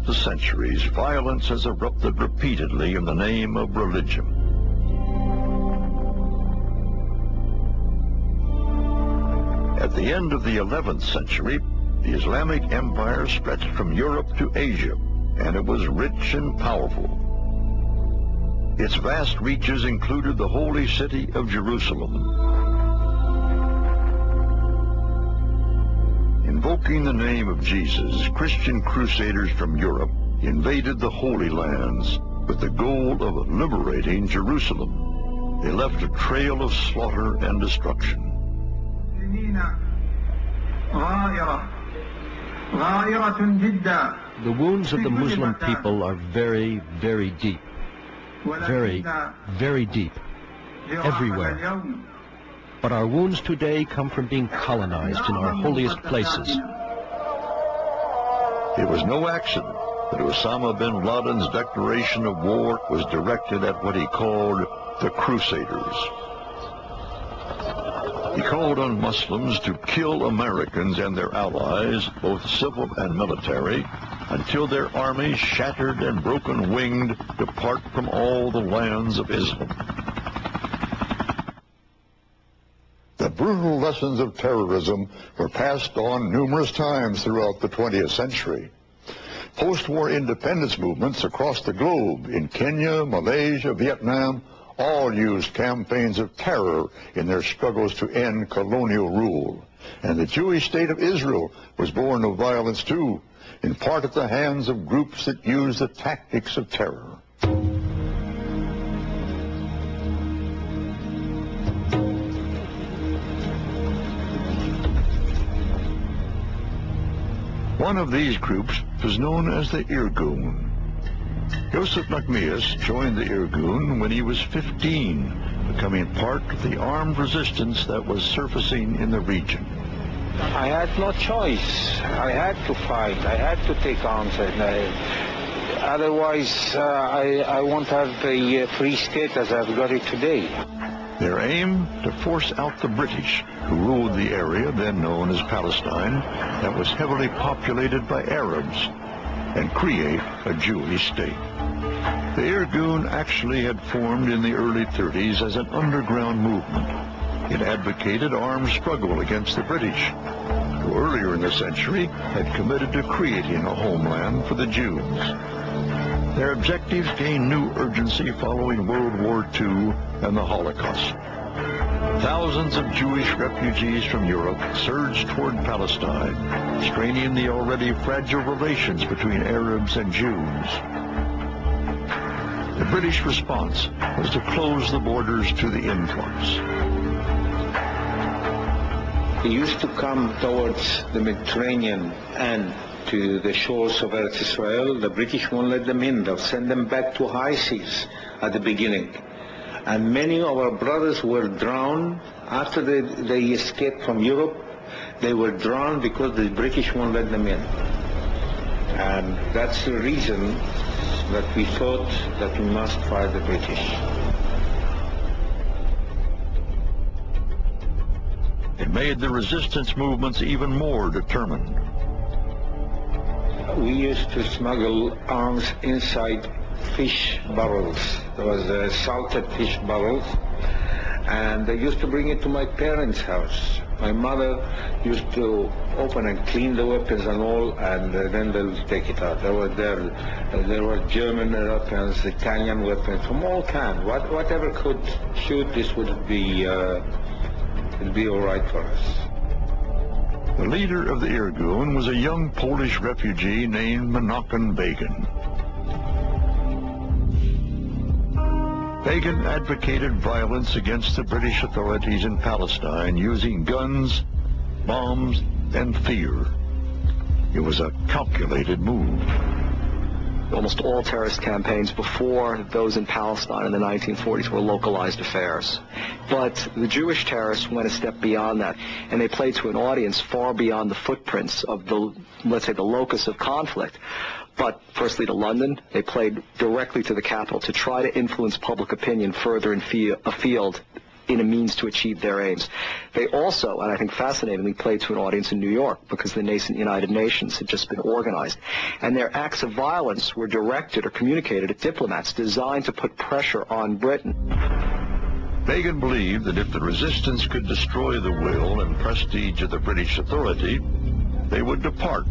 Throughout the centuries, violence has erupted repeatedly in the name of religion. At the end of the 11th century, the Islamic Empire stretched from Europe to Asia, and it was rich and powerful. Its vast reaches included the holy city of Jerusalem. Invoking the name of Jesus, Christian crusaders from Europe invaded the Holy Lands with the goal of liberating Jerusalem. They left a trail of slaughter and destruction. The wounds of the Muslim people are very, very deep. Very, very deep. Everywhere. But our wounds today come from being colonized in our holiest places. It was no accident that Osama bin Laden's declaration of war was directed at what he called the Crusaders. He called on Muslims to kill Americans and their allies, both civil and military, until their armies, shattered and broken-winged, depart from all the lands of Islam. The brutal lessons of terrorism were passed on numerous times throughout the 20th century. Post-war independence movements across the globe, in Kenya, Malaysia, Vietnam, all used campaigns of terror in their struggles to end colonial rule. And the Jewish state of Israel was born of violence too, in part at the hands of groups that used the tactics of terror. One of these groups was known as the Irgun. Joseph Nachmias joined the Irgun when he was 15, becoming part of the armed resistance that was surfacing in the region. I had no choice. I had to fight. I had to take arms. Otherwise, I won't have the free state as I've got it today. Their aim, to force out the British, who ruled the area then known as Palestine, that was heavily populated by Arabs, and create a Jewish state. The Irgun actually had formed in the early 30s as an underground movement. It advocated armed struggle against the British, who earlier in the century had committed to creating a homeland for the Jews. Their objectives gained new urgency following World War II and the Holocaust. Thousands of Jewish refugees from Europe surged toward Palestine, straining the already fragile relations between Arabs and Jews. The British response was to close the borders to the influx. They used to come towards the Mediterranean and to the shores of Eretz Israel. The British won't let them in. They'll send them back to high seas at the beginning. And many of our brothers were drowned after they escaped from Europe. They were drowned because the British won't let them in. And that's the reason that we thought that we must fight the British. It made the resistance movements even more determined. We used to smuggle arms inside fish barrels. There was salted fish barrels, and they used to bring it to my parents' house. My mother used to open and clean the weapons and all, and then they'll take it out. There were German weapons, Italian weapons, from all kinds. Whatever could shoot, this would be it'd be all right for us. The leader of the Irgun was a young Polish refugee named Menachem Begin. Begin advocated violence against the British authorities in Palestine using guns, bombs, and fear. It was a calculated move. Almost all terrorist campaigns before those in Palestine in the 1940s were localized affairs. But the Jewish terrorists went a step beyond that, and they played to an audience far beyond the footprints of the, let's say, the locus of conflict. But firstly to London, they played directly to the capital to try to influence public opinion further afield in a means to achieve their aims. They also, and I think fascinatingly, played to an audience in New York because the nascent United Nations had just been organized. And their acts of violence were directed or communicated at diplomats designed to put pressure on Britain. Begin believed that if the resistance could destroy the will and prestige of the British authority, they would depart,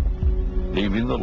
leaving the